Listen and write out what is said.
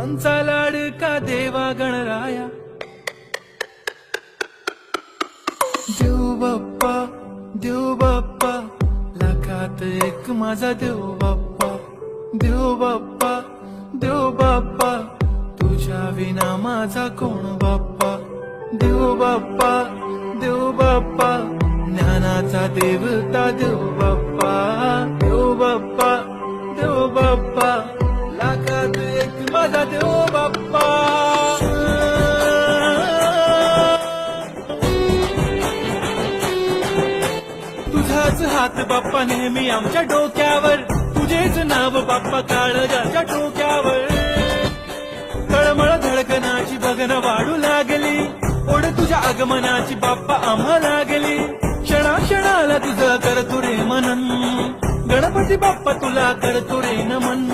भक्तांचा लाडका देवा गणराया देव बाप्पा लाखात एक माझा देव बाप्पा तुझ्या विना माझा कोण बाप्पा देव बाप्पा ज्ञानाचा देवता देव बाप्पा लाखात एक माझा देव बाप्पा तुझाच हात बाप्पा नेहमी आमच्या डोक्यावर तुझेच नाव बाप्पा काळजाच्या टोक्यावर तळमळ धडकनाची बघन वाढू लागली ओढ तुझ्या आगमनाची बाप्पा आम्हा लागली क्षणाक्षणाला तुझं करतो रे मनन गणपती बाप्पा तुला करतो रे नमन